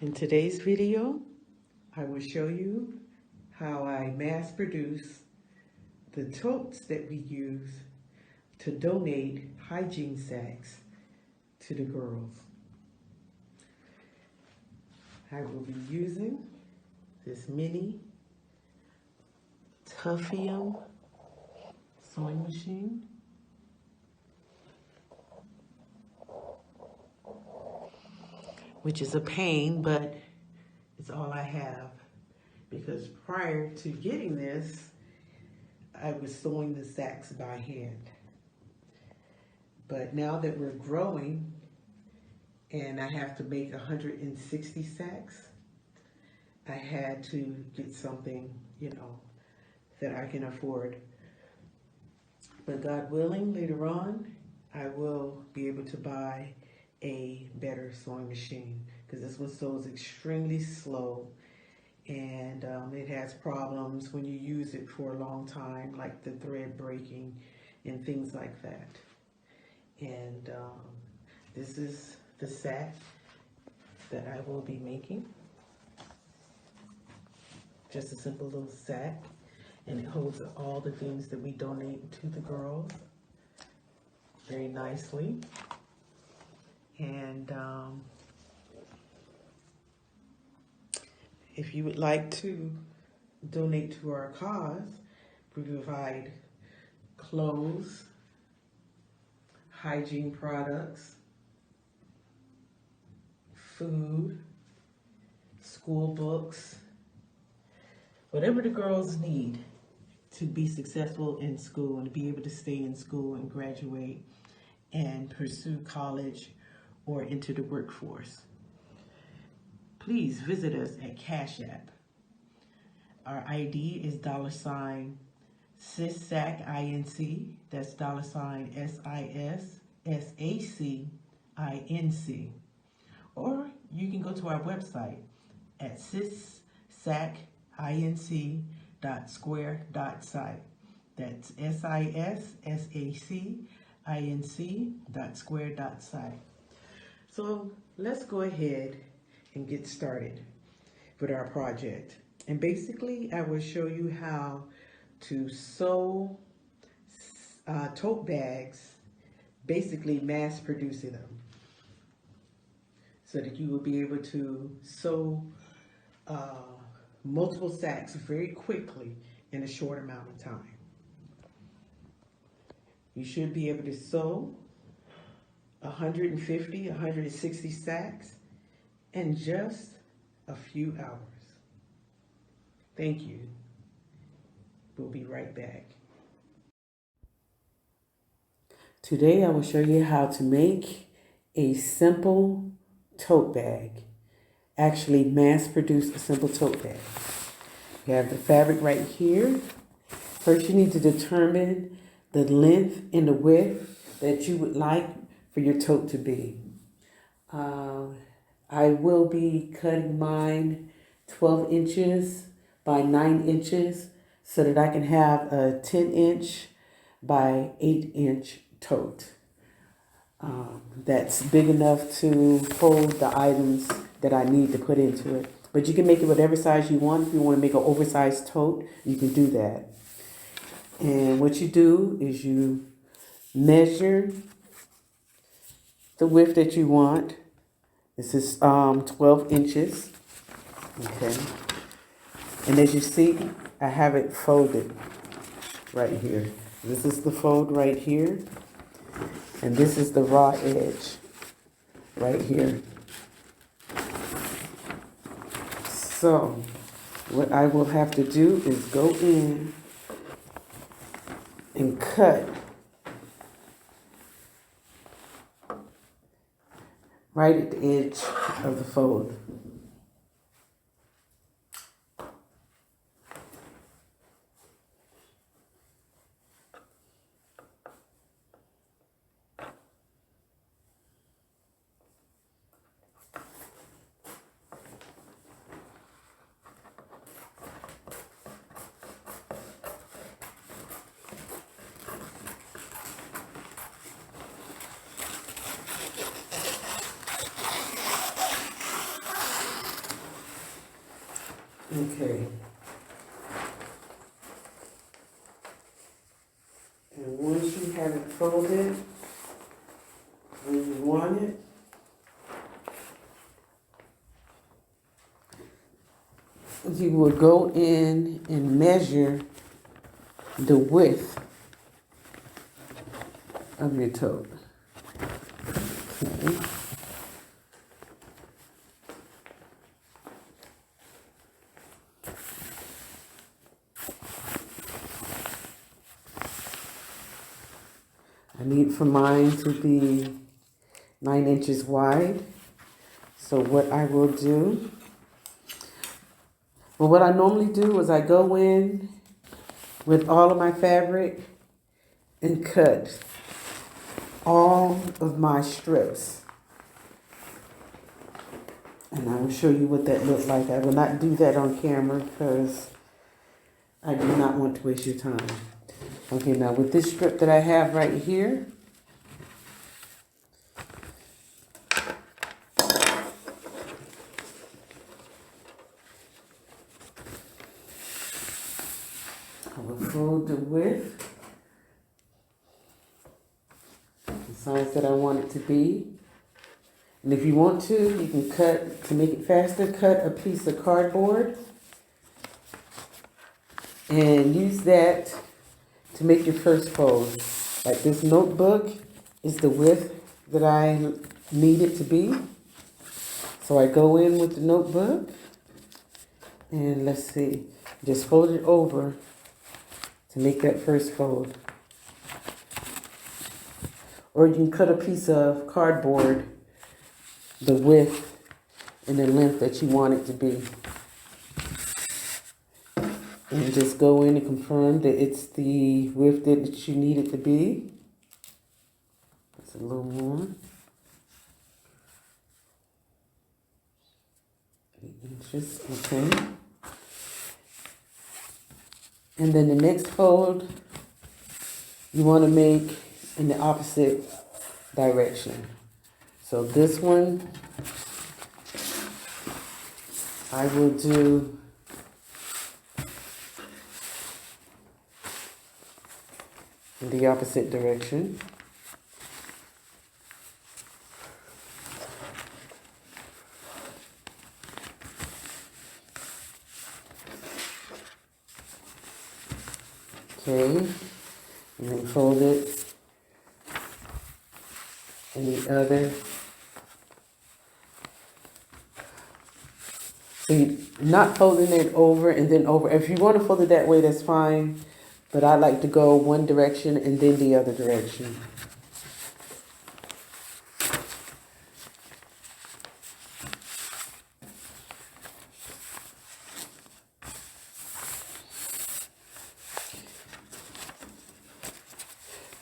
In today's video, I will show you how I mass produce the totes that we use to donate hygiene sacks to the girls. I will be using this mini Tote sewing machine. Which is a pain, but it's all I have. Because prior to getting this, I was sewing the sacks by hand. But now that we're growing and I have to make 160 sacks, I had to get something, that I can afford. But God willing, later on, I will be able to buy a better sewing machine because this one sews extremely slow and it has problems when you use it for a long time, like the thread breaking and things like that. And this is the sack that I will be making. Just a simple little sack, and it holds all the things that we donate to the girls very nicely. And if you would like to donate to our cause, we provide clothes, hygiene products, food, school books, whatever the girls need to be successful in school and to be able to stay in school and graduate and pursue college or into the workforce. Please visit us at Cash App. Our ID is $SISSACINC. That's $SISSACINC. Or you can go to our website at sissacinc.square.site. That's SISSACINC.square.site. So let's go ahead and get started with our project. And basically, I will show you how to sew tote bags, basically mass producing them, so that you will be able to sew multiple sacks very quickly in a short amount of time. You should be able to sew 150, 160 sacks in just a few hours. Thank you. We'll be right back. Today I will show you how to make a simple tote bag. Actually mass produce a simple tote bag. You have the fabric right here. First you need to determine the length and the width that you would like for your tote to be. I will be cutting mine 12 inches by 9 inches so that I can have a 10-inch by 8-inch tote. That's big enough to hold the items that I need to put into it. But you can make it whatever size you want. If you want to make an oversized tote, you can do that. And what you do is you measure the width that you want. This is 12 inches. Okay. And as you see, I have it folded right here. This is the fold right here. And this is the raw edge right here. So what I will have to do is go in and cut right at the edge of the fold. Okay. And once you have it folded, when you want it, you will go in and measure the width of your tote. Okay. I need for mine to be 9 inches wide. So what I will do, well, what I normally do is I go in with all of my fabric and cut all of my strips. And I will show you what that looks like. I will not do that on camera because I do not want to waste your time. Okay, now with this strip that I have right here, I will fold the width, the size that I want it to be. And if you want to, you can cut, to make it faster, cut a piece of cardboard and use that to make your first fold. Like this notebook is the width that I need it to be. So I go in with the notebook and let's see, just fold it over to make that first fold. Or you can cut a piece of cardboard the width and the length that you want it to be. And just go in and confirm that it's the width that you need it to be. That's a little more. 8 inches, okay. And then the next fold, you want to make in the opposite direction. So this one, I will do in the opposite direction. Okay, and then fold it in the other. So you're not folding it over and then over. If you want to fold it that way, that's fine. But I like to go one direction and then the other direction.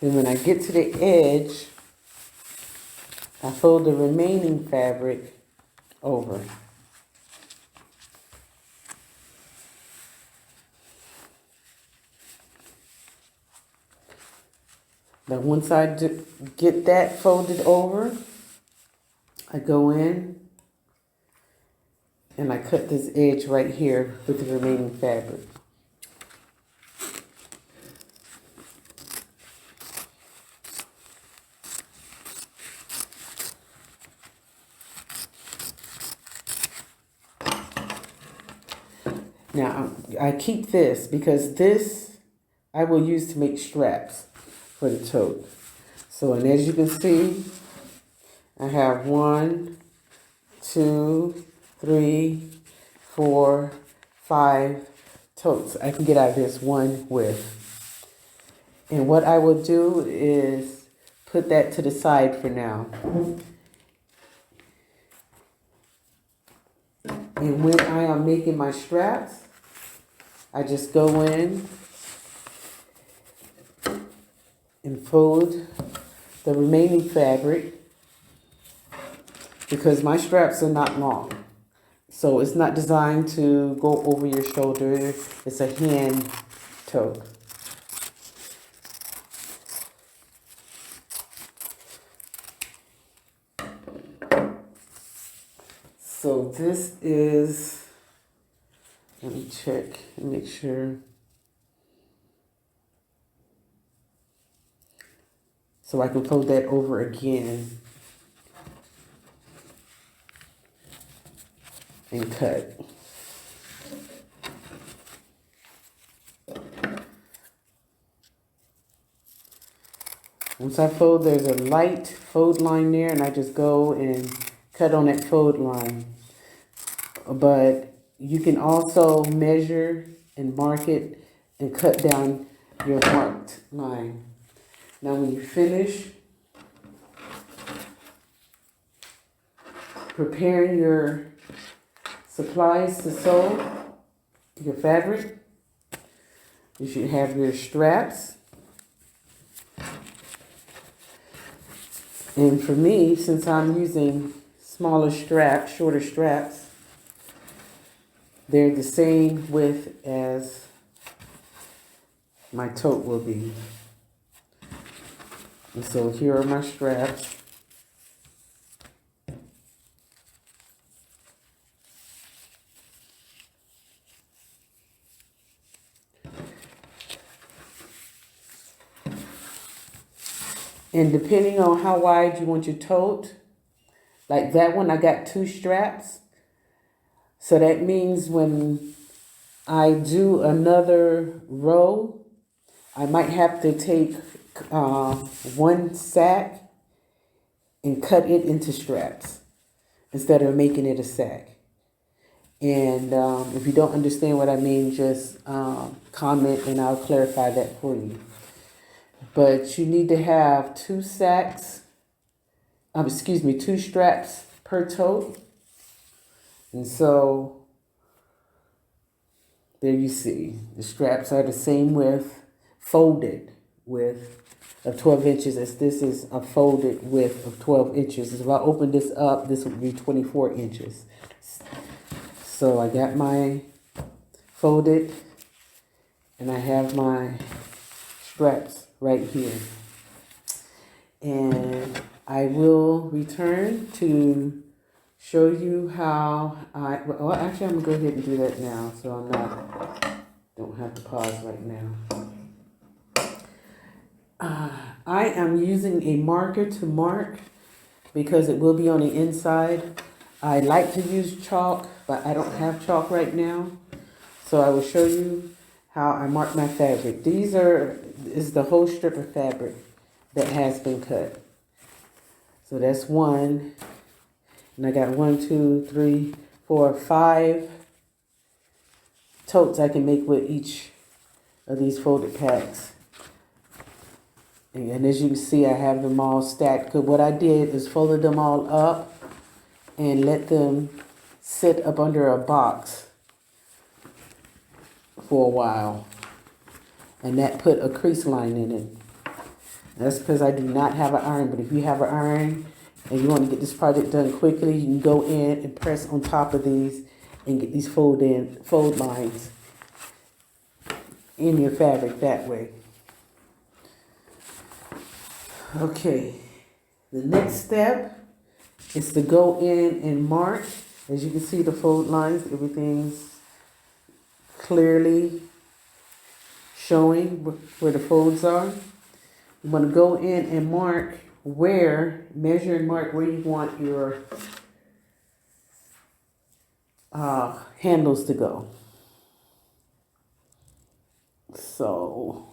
Then when I get to the edge, I fold the remaining fabric over. Now once I get that folded over, I go in and I cut this edge right here with the remaining fabric. Now I keep this because this I will use to make straps for the tote. So, and as you can see, I have 1, 2, 3, 4, 5 totes I can get out of this one with. And what I will do is put that to the side for now. And when I am making my straps, I just go in and fold the remaining fabric because my straps are not long. So it's not designed to go over your shoulder. It's a hand tote. So this is Let me check and make sure. So I can fold that over again and cut. Once I fold, there's a light fold line there, and I just go and cut on that fold line. But you can also measure and mark it and cut down your marked line. Now when you finish preparing your supplies to sew your fabric, you should have your straps. And for me, since I'm using smaller straps, shorter straps, they're the same width as my tote will be. And so here are my straps. And depending on how wide you want your tote, like that one, I got 2 straps. So that means when I do another row, I might have to take 1 sack and cut it into straps instead of making it a sack. And if you don't understand what I mean, just comment and I'll clarify that for you. But you need to have 2 straps per tote. And so there you see, the straps are the same width, folded width of 12 inches as this is a folded width of 12 inches. If I open this up, this would be 24 inches. So I got my folded and I have my straps right here. And I will return to show you how well actually I'm gonna go ahead and do that now so don't have to pause right now. I am using a marker to mark because it will be on the inside. I like to use chalk, but I don't have chalk right now. So I will show you how I mark my fabric. This is the whole strip of fabric that has been cut. So that's 1. And I got 1, 2, 3, 4, 5 totes I can make with each of these folded packs. And as you can see, I have them all stacked. Because what I did is folded them all up and let them sit up under a box for a while. And that put a crease line in it. That's because I do not have an iron. But if you have an iron and you want to get this project done quickly, you can go in and press on top of these and get these fold lines in your fabric that way. Okay, the next step is to go in and mark. As you can see, the fold lines, everything's clearly showing where the folds are. You want to go in and measure and mark where you want your handles to go. So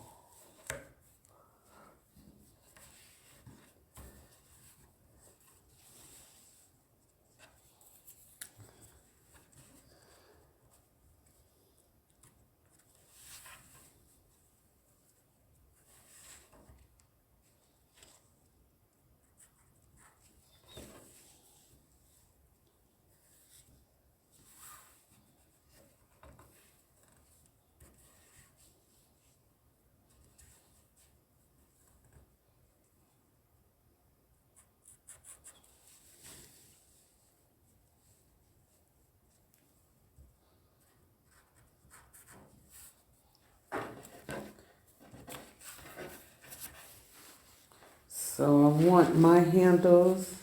So I want my handles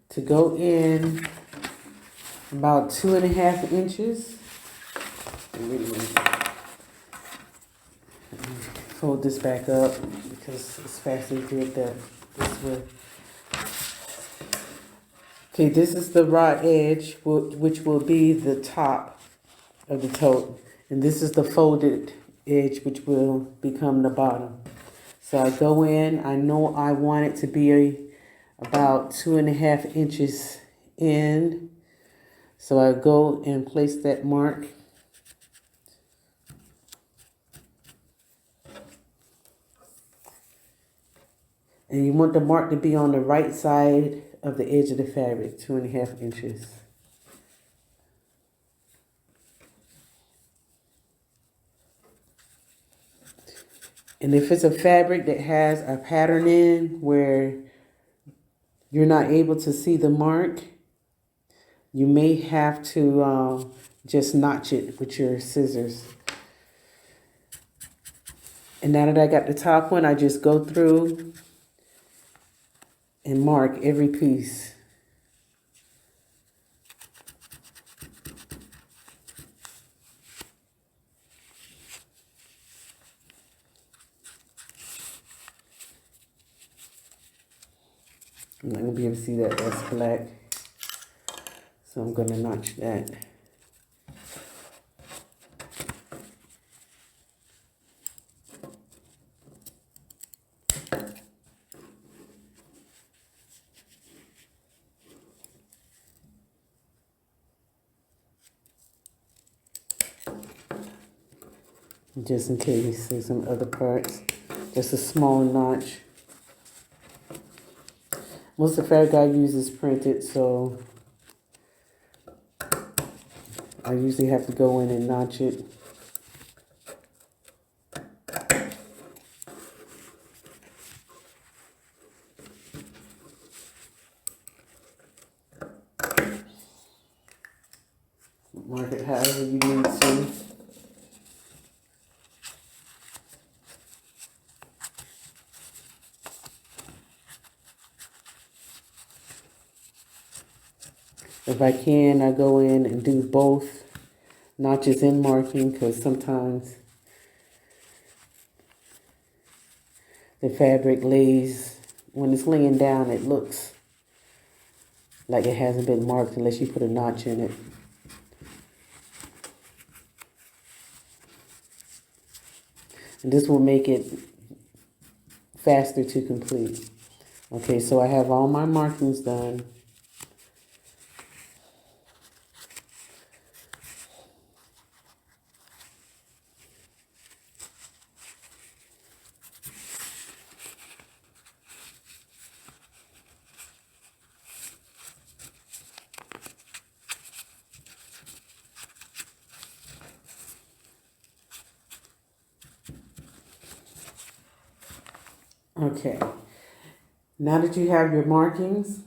to go in about 2.5 inches. Fold this back up because it's faster to do it this way. Okay, this is the raw edge, which will be the top of the tote. And this is the folded edge, which will become the bottom. So I go in, I know I want it to be about 2.5 inches in. So I go and place that mark. And you want the mark to be on the right side of the edge of the fabric, 2.5 inches. And if it's a fabric that has a pattern in where you're not able to see the mark, you may have to just notch it with your scissors. And now that I got the top one, I just go through and mark every piece. I'm not going to be able to see that, that's black. So I'm going to notch that. Just in case there's some other parts. Just a small notch. Most of the fabric I use is printed, so I usually have to go in and notch it. Mark it however you need to. If I can, I go in and do both notches in marking because sometimes the fabric lays, when it's laying down, it looks like it hasn't been marked unless you put a notch in it. And this will make it faster to complete. Okay, so I have all my markings done. Okay, now that you have your markings,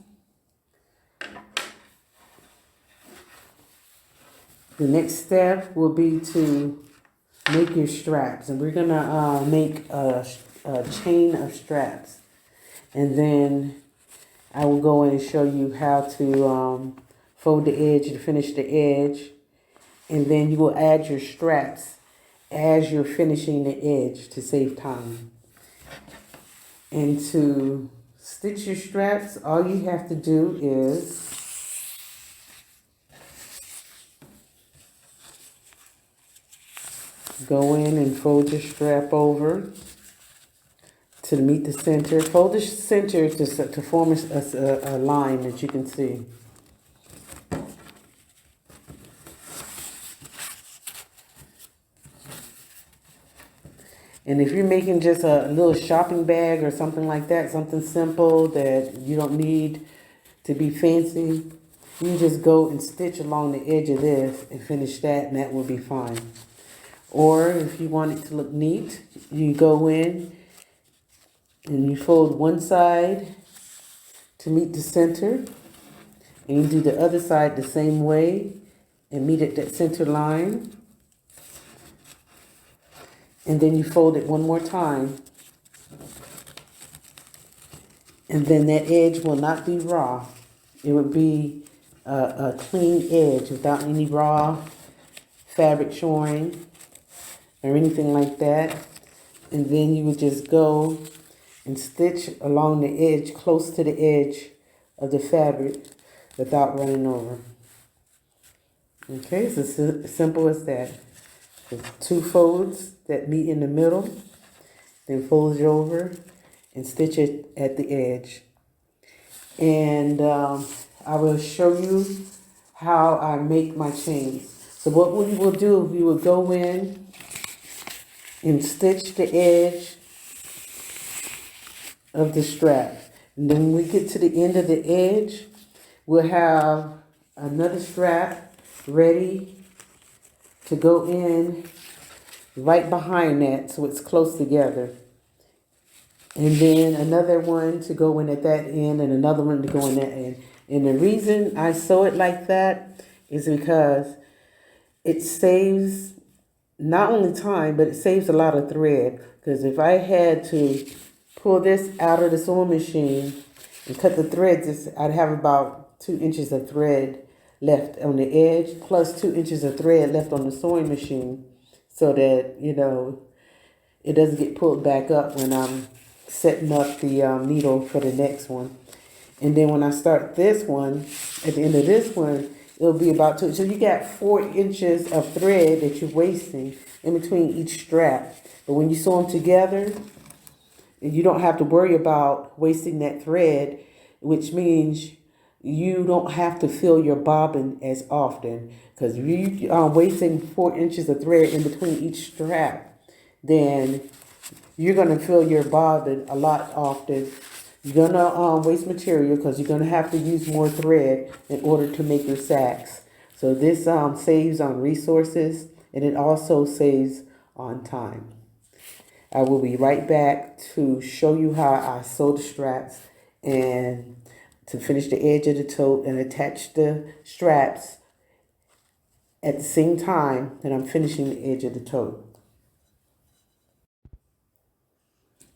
the next step will be to make your straps. And we're gonna make a chain of straps. And then I will go in and show you how to fold the edge to finish the edge. And then you will add your straps as you're finishing the edge to save time. And to stitch your straps, all you have to do is go in and fold your strap over to meet the center. Fold the center to form a line that you can see. And if you're making just a little shopping bag or something like that, something simple that you don't need to be fancy, you just go and stitch along the edge of this and finish that, and that will be fine. Or if you want it to look neat, you go in and you fold one side to meet the center, and you do the other side the same way and meet at that center line. And then you fold it one more time. And then that edge will not be raw. It would be a clean edge without any raw fabric showing or anything like that. And then you would just go and stitch along the edge, close to the edge of the fabric without running over. Okay, it's as simple as that. There's 2 folds that meet in the middle, then fold it over and stitch it at the edge. And I will show you how I make my chains. So what we will do, we will go in and stitch the edge of the strap. And then when we get to the end of the edge, we'll have another strap ready to go in right behind that so it's close together. And then another one to go in at that end and another one to go in that end. And the reason I sew it like that is because it saves not only time, but it saves a lot of thread. Because if I had to pull this out of the sewing machine and cut the threads, I'd have about 2 inches of thread left on the edge, plus 2 inches of thread left on the sewing machine, so that, you know, it doesn't get pulled back up when I'm setting up the needle for the next one. And then when I start this one, at the end of this one, it'll be about 2. So you got 4 inches of thread that you're wasting in between each strap. But when you sew them together, you don't have to worry about wasting that thread, which means you don't have to fill your bobbin as often. Because if you are wasting 4 inches of thread in between each strap, then you're going to fill your bobbin a lot often. You're going to waste material because you're going to have to use more thread in order to make your sacks. So this saves on resources, and it also saves on time. I will be right back to show you how I sew the straps and to finish the edge of the tote and attach the straps at the same time that I'm finishing the edge of the tote.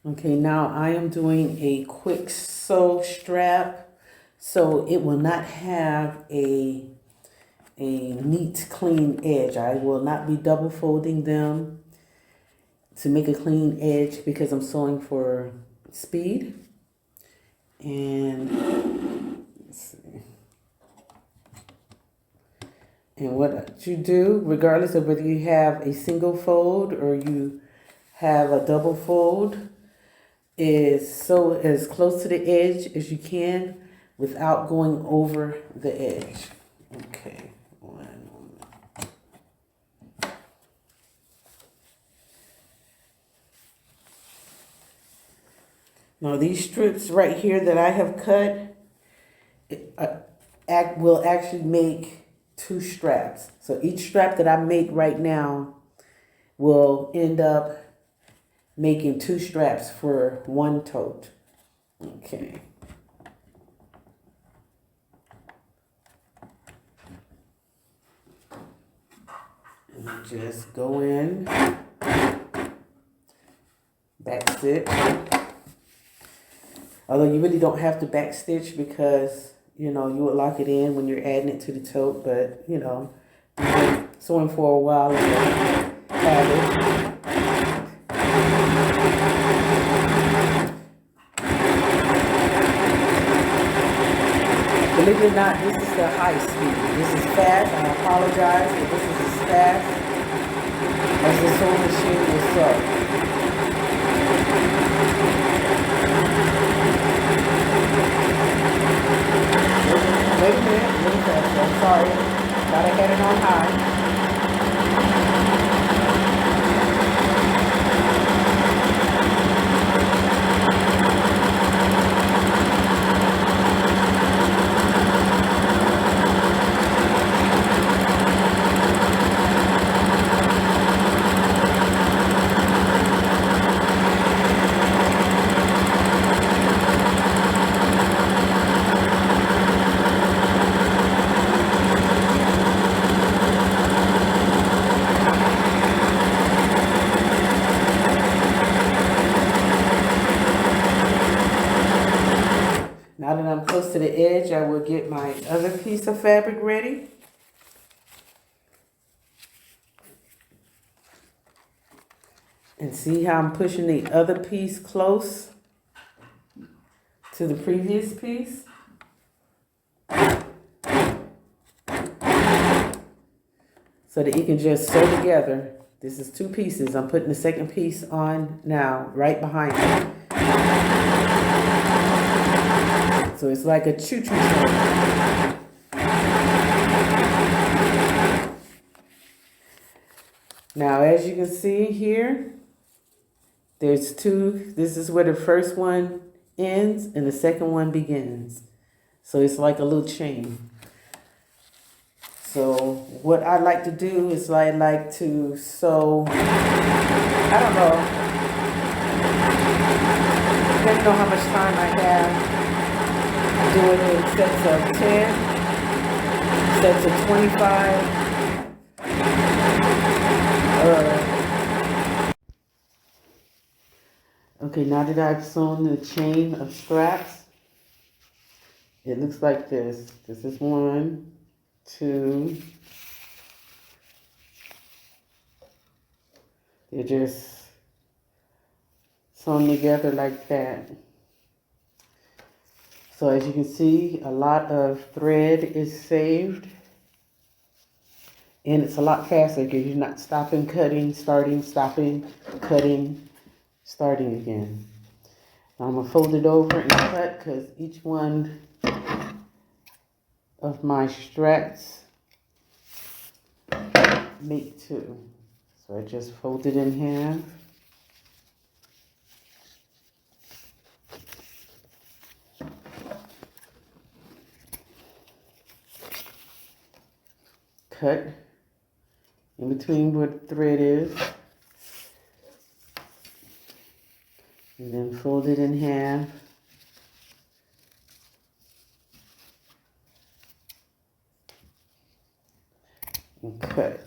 Okay, now I am doing a quick sew strap, so it will not have a neat, clean edge. I will not be double folding them to make a clean edge because I'm sewing for speed. And let's see. And what you do, regardless of whether you have a single fold or you have a double fold, is sew as close to the edge as you can without going over the edge. Okay, one moment. Now these strips right here that I have cut will actually make 2 straps. So each strap that I make right now will end up making 2 straps for one tote. Okay. And just go in, back stitch. Although you really don't have to back stitch because, you know, you would lock it in when you're adding it to the tote, but, you know, you've been sewing for a while and have it. Believe it or not, this is the high speed. This is fast. I apologize, but this is as fast as the sewing machine will sew. Wait a minute, really fast. I'm sorry. Thought I had it on high. Now that I'm close to the edge, I will get my other piece of fabric ready. And see how I'm pushing the other piece close to the previous piece? So that it can just sew together. This is 2 pieces. I'm putting the second piece on now, right behind it. So it's like a choo-choo train. Now, as you can see here, there's 2. This is where the first one ends and the second one begins. So it's like a little chain. So what I like to do is I like to sew, I don't know, depending on how much time I have, doing it in sets of 10, sets of 25, okay, now that I've sewn the chain of straps, it looks like this. This is 1, 2. They're just sewn together like that. So as you can see, a lot of thread is saved. And it's a lot faster because you're not stopping, cutting, starting, stopping, cutting, starting again. Now I'm going to fold it over and cut because each one of my straps make 2. So I just fold it in half. Cut in between where the thread is. And then fold it in half. And cut.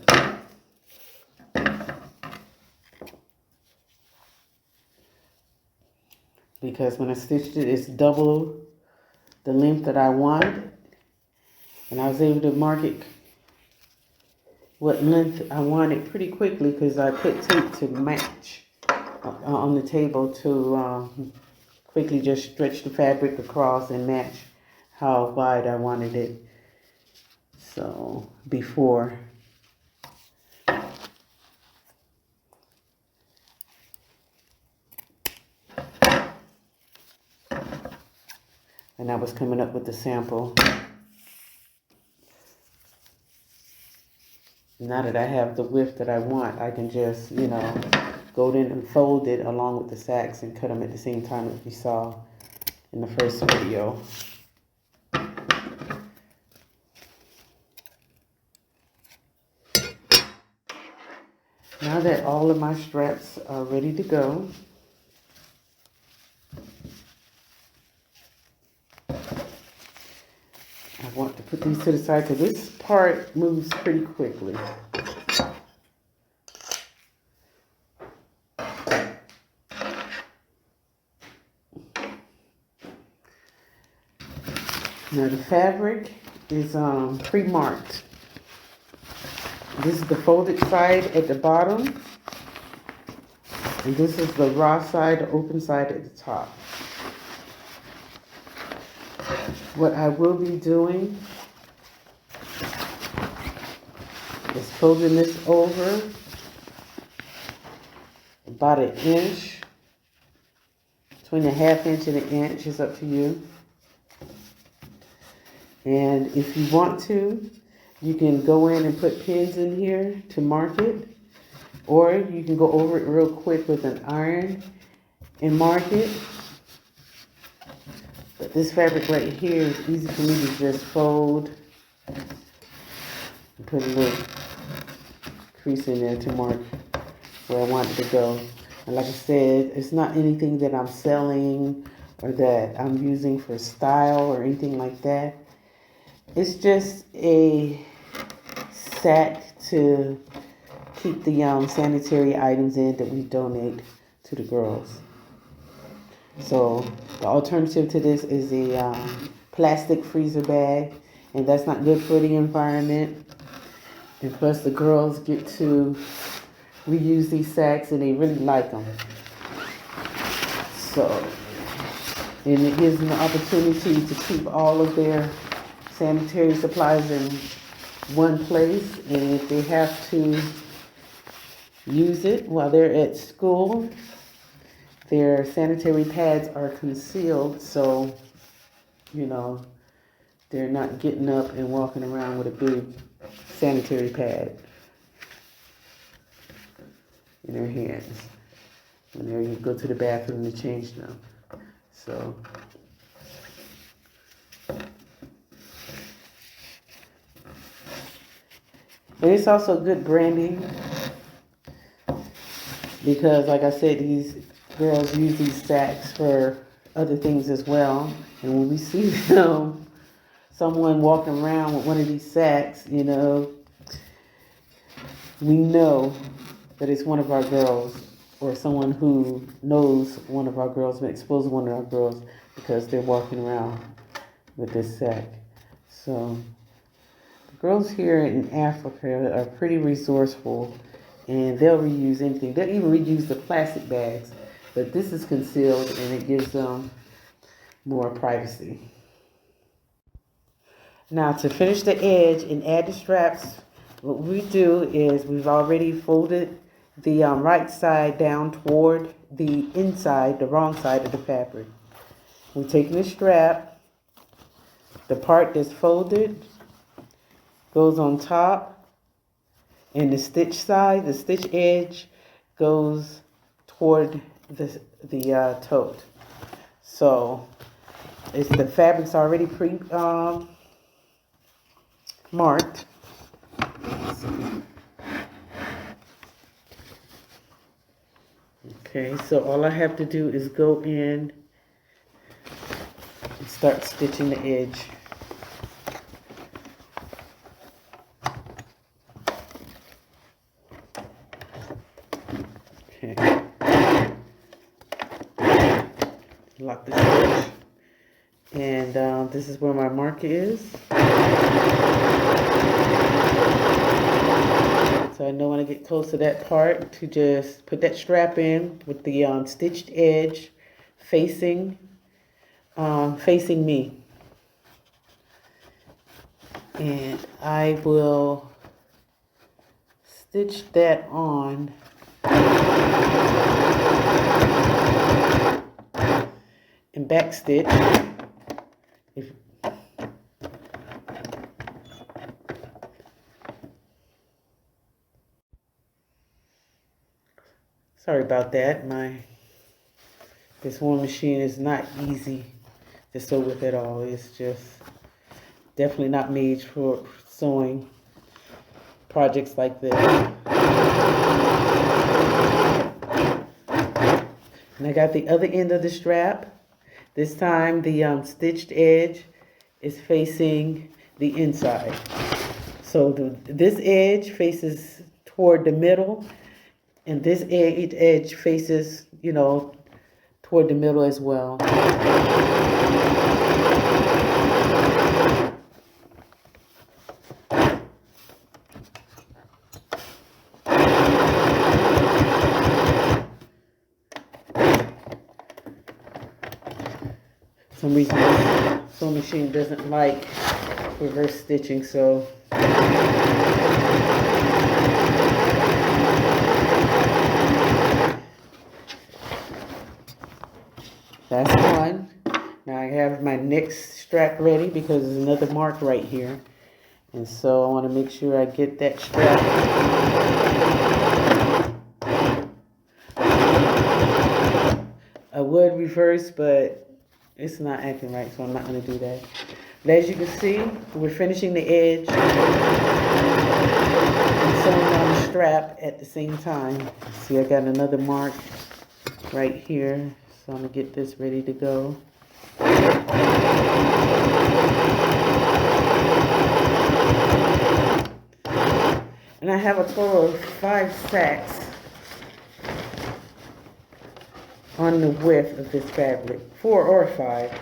Because when I stitched it, it's double the length that I want. And I was able to mark it what length I wanted pretty quickly because I put tape to match on the table to quickly just stretch the fabric across and match how wide I wanted it. So before. And I was coming up with the sample. Now that I have the width that I want, I can just, go in and fold it along with the sacks and cut them at the same time as we saw in the first video. Now that all of my straps are ready to go, I want to put these to the side because this part moves pretty quickly. Now the fabric is pre-marked. This is the folded side at the bottom. And this is the raw side, the open side at the top. What I will be doing is folding this over about 1 inch, between a 1/2 inch and 1 inch, is up to you. And if you want to, you can go in and put pins in here to mark it, or you can go over it real quick with an iron and mark it. But this fabric right here is easy for me to just fold and put a little crease in there to mark where I want it to go. And like I said, it's not anything that I'm selling or that I'm using for style or anything like that. It's just a sack to keep the sanitary items in that we donate to the girls. So the alternative to this is a plastic freezer bag, and that's not good for the environment. And plus the girls get to reuse these sacks, and they really like them. So, and it gives them the opportunity to keep all of their sanitary supplies in one place, and if they have to use it while they're at school, their sanitary pads are concealed, so, you know, they're not getting up and walking around with a big sanitary pad in their hands when they go to the bathroom to change them. So, and it's also good branding because, like I said, these girls use these sacks for other things as well. And when we see them, someone walking around with one of these sacks, you know, we know that it's one of our girls or someone who knows one of our girls, been exposed to one of our girls because they're walking around with this sack. So the girls here in Africa are pretty resourceful, and they'll reuse anything. They'll even reuse the plastic bags, but this is concealed and it gives them more privacy. Now to finish the edge and add the straps, what we do is we've already folded the right side down toward the inside, the wrong side of the fabric. We're taking the strap, the part that's folded goes on top, and the stitch side, the stitch edge, goes toward the tote. So it's the fabric's already marked. Okay, so all I have to do is go in and start stitching the edge. Okay. Lock the stitch. And this is where my mark is. So I know when I get close to that part to just put that strap in with the stitched edge facing me. And I will stitch that on and back stitch. Sorry about that. This one machine is not easy to sew with at all. It's just definitely not made for sewing projects like this. And I got the other end of the strap. This time the stitched edge is facing the inside. So this edge faces toward the middle, and this edge faces, you know, toward the middle as well. For some reason, this sewing machine doesn't like reverse stitching, so that's one. Now I have my next strap ready because there's another mark right here. And so I want to make sure I get that strap. I would reverse, but it's not acting right, so I'm not going to do that. But as you can see, we're finishing the edge and sewing on the strap at the same time. See, I got another mark right here. So I'm going to get this ready to go. And I have a total of 5 sacks on the width of this fabric. 4 or 5.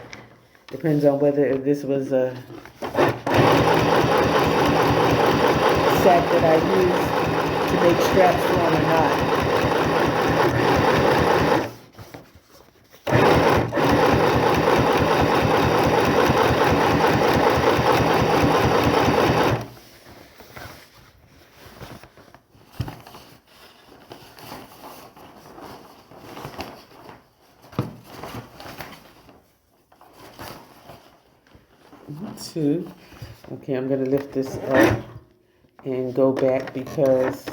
Depends on whether this was a sack that I used to make straps for them or not. Two. Okay, I'm going to lift this up and go back because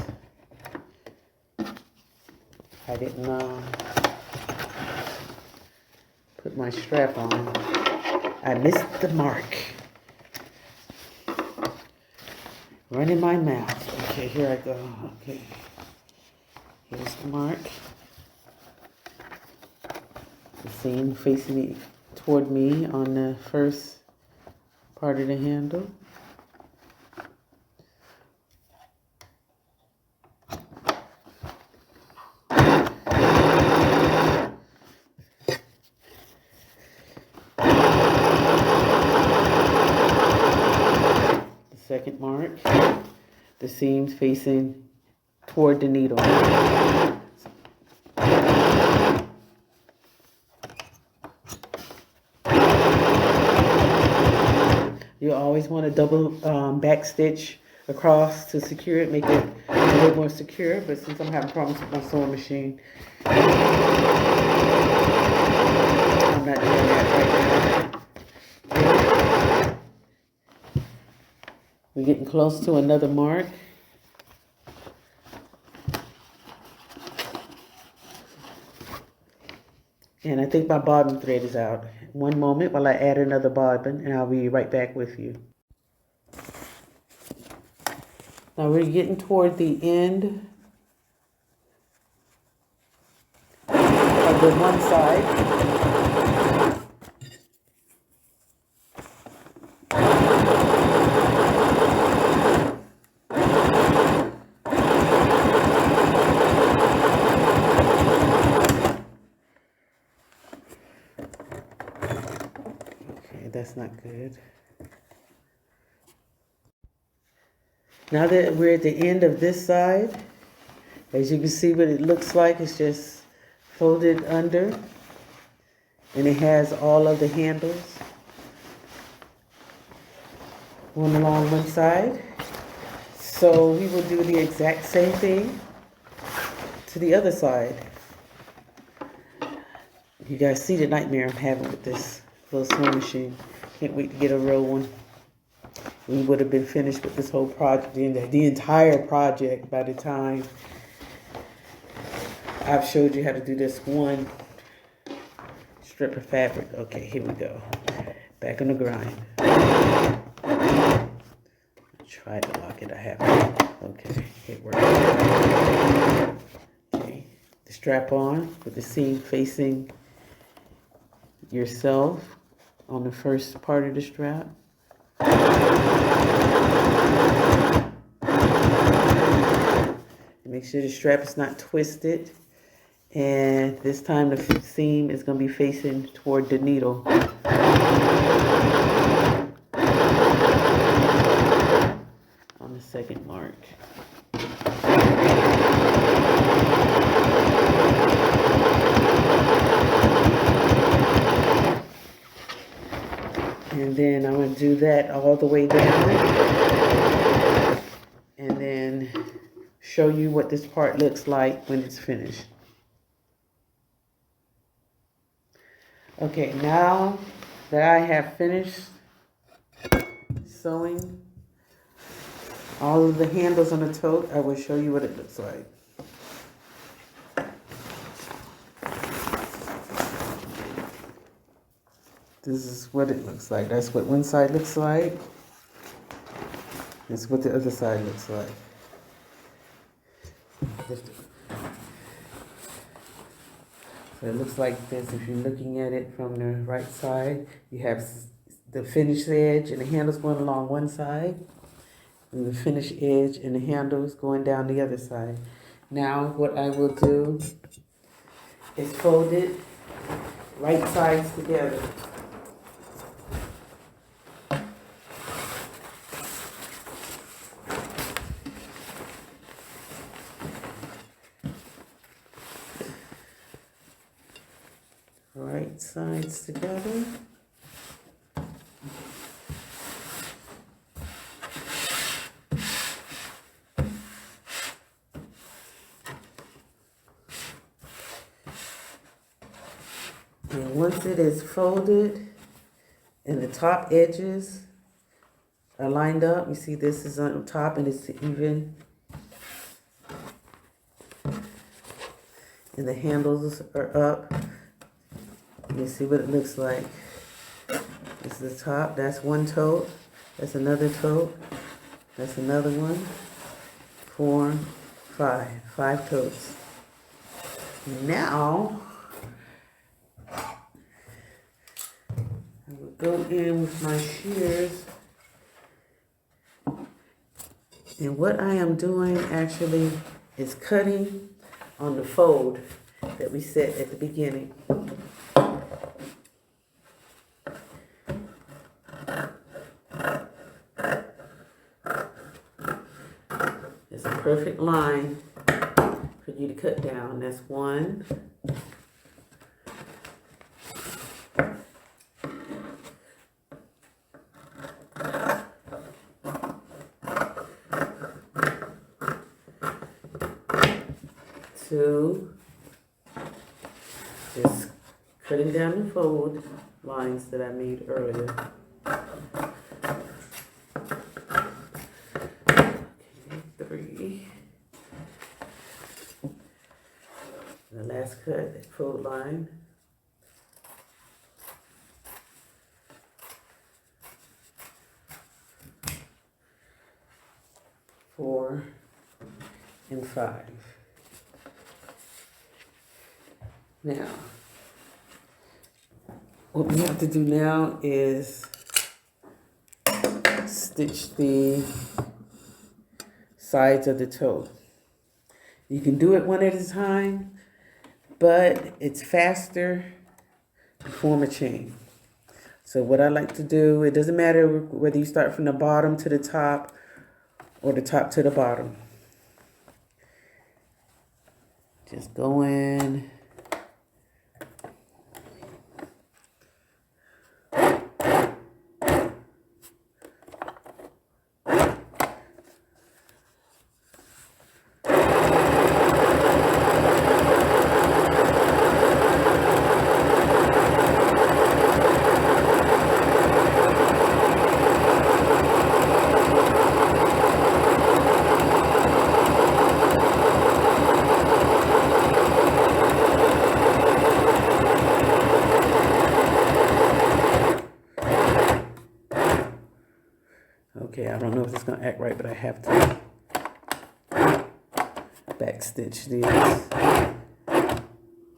I didn't put my strap on. I missed the mark. Running my mouth. Okay, here I go. Okay. Here's the mark. The seam facing toward me on the first part of the handle. The second mark, the seams facing toward the needle. You always want to double back stitch across to secure it, make it a little more secure, but since I'm having problems with my sewing machine, I'm not doing that right now. We're getting close to another mark. And I think my bobbin thread is out. One moment while I add another bobbin, and I'll be right back with you. Now we're getting toward the end of the one side. Okay, that's not good. Now that we're at the end of this side, as you can see what it looks like, it's just folded under, and it has all of the handles one along one side. So we will do the exact same thing to the other side. You guys see the nightmare I'm having with this little sewing machine. Can't wait to get a real one. We would have been finished with this whole project, the entire project, by the time I've showed you how to do this one strip of fabric. Okay, here we go. Back on the grind. Try to lock it. I haven't. Okay, it worked. Okay, the strap on with the seam facing yourself on the first part of the strap. Make sure the strap is not twisted, and this time the seam is going to be facing toward the needle. On the second mark. And then I'm going to do that all the way down, and then show you what this part looks like when it's finished. Okay, now that I have finished sewing all of the handles on the tote, I will show you what it looks like. This is what it looks like. That's what one side looks like. This is what the other side looks like. So it looks like this. If you're looking at it from the right side, you have the finished edge and the handles going along one side, and the finished edge and the handles going down the other side. Now what I will do is fold it right sides together. sides together. And once it is folded and the top edges are lined up, you see this is on top and it's even. And the handles are up. You see what it looks like. This is the top. That's one tote. That's another tote. That's another one. 4, 5. 5 totes. Now, I will go in with my shears. And what I am doing actually is cutting on the fold that we set at the beginning. It's a perfect line for you to cut down. That's 1. Just cutting down the fold lines that I made earlier. Okay, 3. The last cut, that fold line. 4 and 5. Now, what we have to do now is stitch the sides of the toe. You can do it one at a time, but it's faster to form a chain. So what I like to do, it doesn't matter whether you start from the bottom to the top or the top to the bottom. Just go in. Okay, I don't know if it's going to act right, but I have to backstitch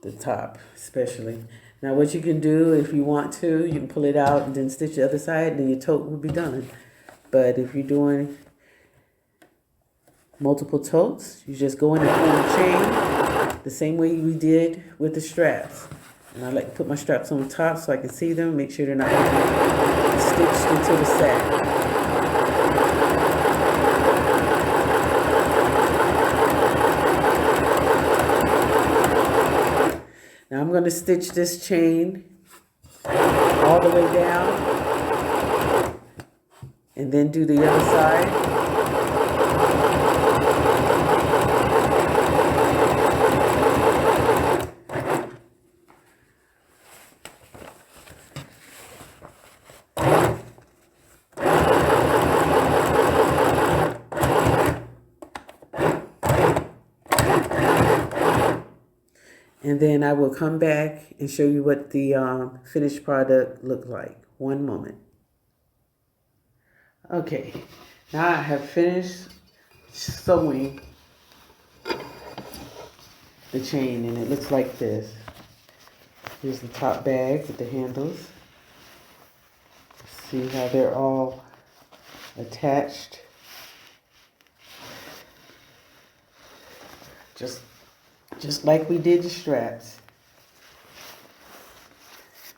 the top especially. Now what you can do, if you want to, you can pull it out and then stitch the other side, and then your tote will be done. But if you're doing multiple totes, you just go in and form a chain the same way we did with the straps. And I like to put my straps on the top so I can see them, make sure they're not stitched into the sack. Now I'm going to stitch this chain all the way down and then do the other side. And then I will come back and show you what the finished product looked like. One moment. Okay, now I have finished sewing the chain, and it looks like this. Here's the top bag with the handles. See how they're all attached. Just like we did the straps.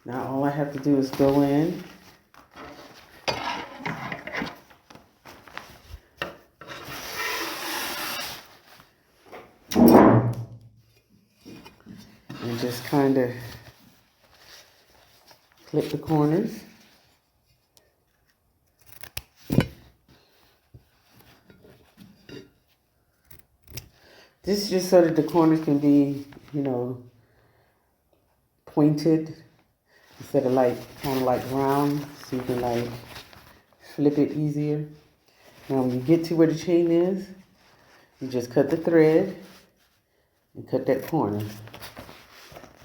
Now all I have to do is go in and just kind of flip the corners. This is just so that the corners can be, pointed instead of kind of like round, so you can flip it easier. Now when you get to where the chain is, you just cut the thread and cut that corner.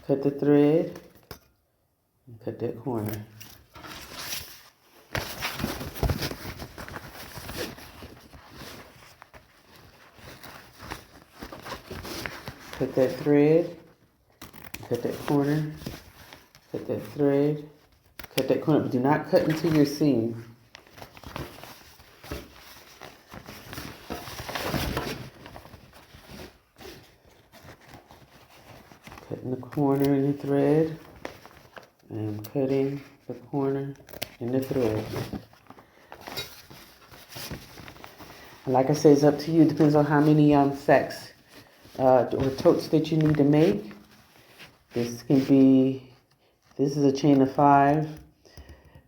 Cut the thread and cut that corner. Cut that thread, cut that corner, cut that thread, cut that corner. But do not cut into your seam. Cutting the corner in the thread, and cutting the corner in the thread. And like I said, it's up to you. It depends on how many sacks or totes that you need to make. This is a chain of 5.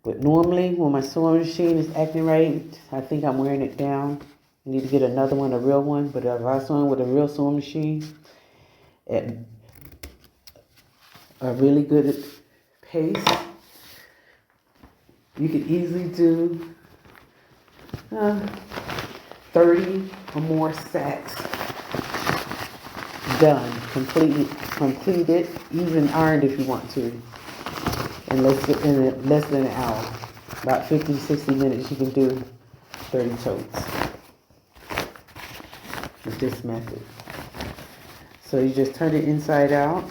But normally when my sewing machine is acting right, I think I'm wearing it down. I need to get another one, a real one. But if I sew with a real sewing machine at a really good pace, you could easily do 30 or more sacks done, completed, even ironed if you want to, in less than an hour. About 50 to 60 minutes you can do 30 totes with this method. So you just turn it inside out.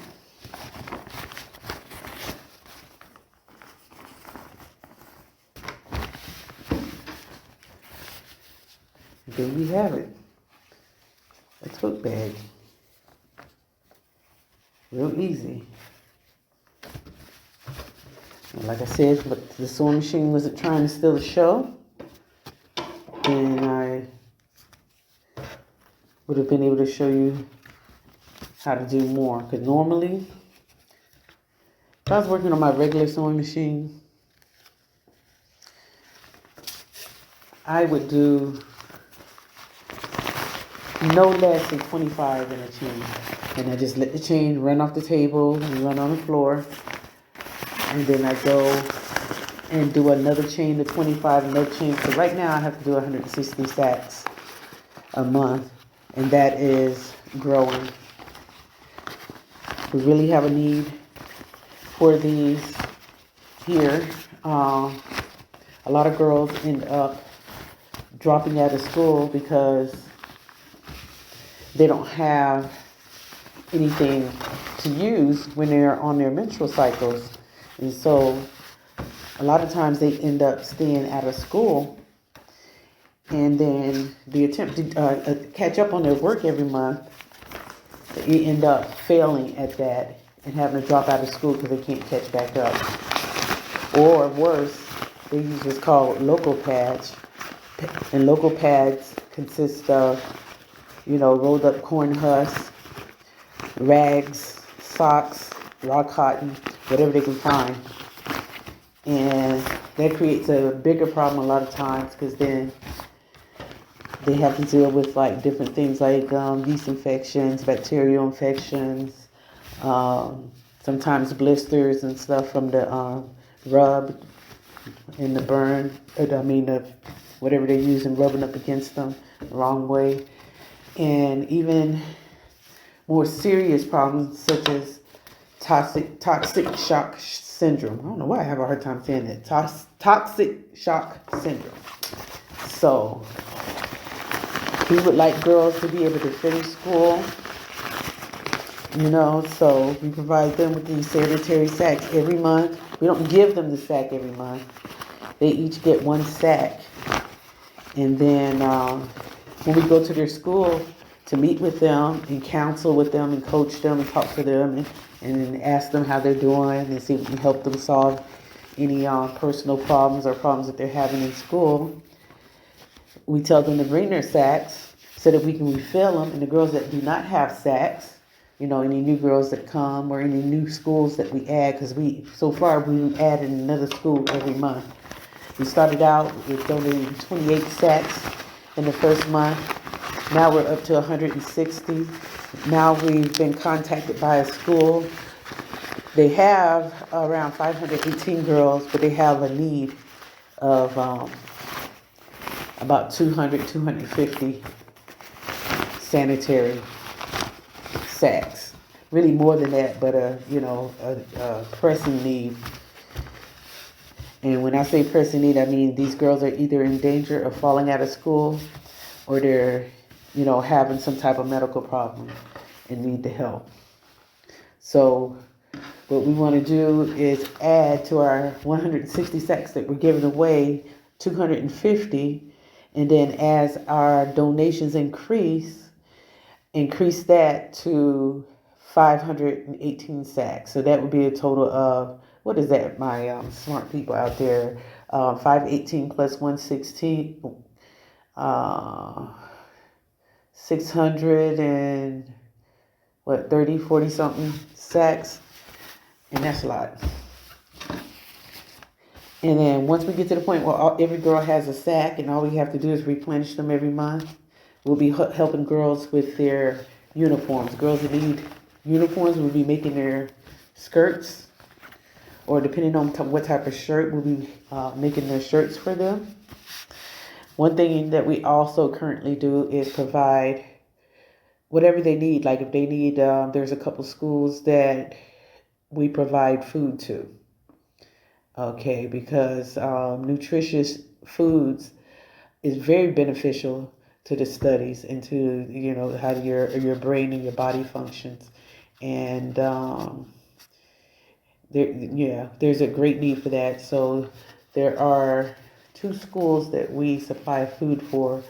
And there you have it. A tote bag. Real easy. And like I said, but the sewing machine wasn't trying to steal the show, and I would have been able to show you how to do more. Because normally, if I was working on my regular sewing machine, I would do no less than 25 in a chain. And I just let the chain run off the table and run on the floor. And then I go and do another chain to 25, another chain. So right now I have to do 160 sacks a month. And that is growing. We really have a need for these here. A lot of girls end up dropping out of school because they don't have anything to use when they're on their menstrual cycles. And so a lot of times they end up staying out of school, and then the attempt to catch up on their work every month, they end up failing at that and having to drop out of school because they can't catch back up. Or worse, they use what's called local pads. And local pads consist of, rolled up corn husks, rags, socks, raw cotton, whatever they can find. And that creates a bigger problem a lot of times, because then they have to deal with different things like yeast infections, bacterial infections, sometimes blisters and stuff from the rub and the burn, whatever they're using, rubbing up against them the wrong way. And even more serious problems such as toxic shock syndrome. I don't know why I have a hard time saying that. Toxic shock syndrome. So we would like girls to be able to finish school, so we provide them with these sanitary sacks every month. We don't give them the sack every month. They each get 1 sack. And then when we go to their school to meet with them and counsel with them and coach them and talk to them and ask them how they're doing and see if we can help them solve any personal problems or problems that they're having in school, we tell them to bring their sacks so that we can refill them. And the girls that do not have sacks, any new girls that come or any new schools that we add, because so far we added another school every month. We started out with donating 28 sacks in the first month. Now we're up to 160. Now we've been contacted by a school. They have around 518 girls, but they have a need of about 200, 250 sanitary sacks. Really more than that, but a pressing need. And when I say pressing need, I mean these girls are either in danger of falling out of school, or they're, having some type of medical problem and need the help. So what we want to do is add to our 160 sacks that we're giving away 250, and then as our donations increase that to 518 sacks. So that would be a total of, what is that, my smart people out there? 518 plus 116, 600 and 30, 40 something sacks. And that's a lot. And then once we get to the point where every girl has a sack and all we have to do is replenish them every month, we'll be helping girls with their uniforms. Girls that need uniforms, we'll be making their skirts, or depending on what type of shirt, we'll be making their shirts for them. One thing that we also currently do is provide whatever they need. Like if they need, there's a couple schools that we provide food to. Okay, because nutritious foods is very beneficial to the studies and to, how your brain and your body functions. And there's a great need for that. So there are 2 schools that we supply food for,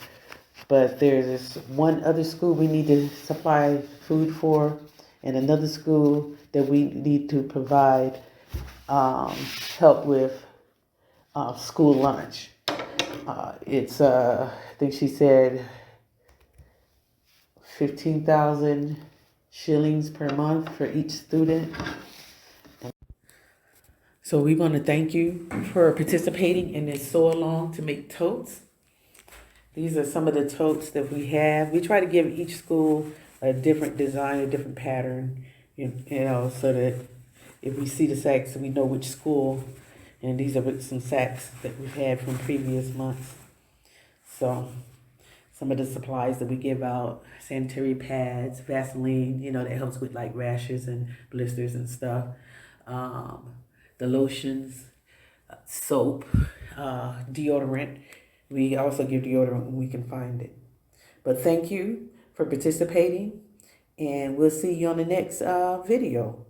but there's this one other school we need to supply food for, and another school that we need to provide help with school lunch. It's I think she said 15,000 shillings per month for each student. So we want to thank you for participating in this sew along to make totes. These are some of the totes that we have. We try to give each school a different design, a different pattern, so that if we see the sacks, we know which school. And these are some sacks that we've had from previous months. So some of the supplies that we give out: sanitary pads, Vaseline, that helps with like rashes and blisters and stuff. The lotions, soap, deodorant. We also give deodorant when we can find it. But thank you for participating, and we'll see you on the next video.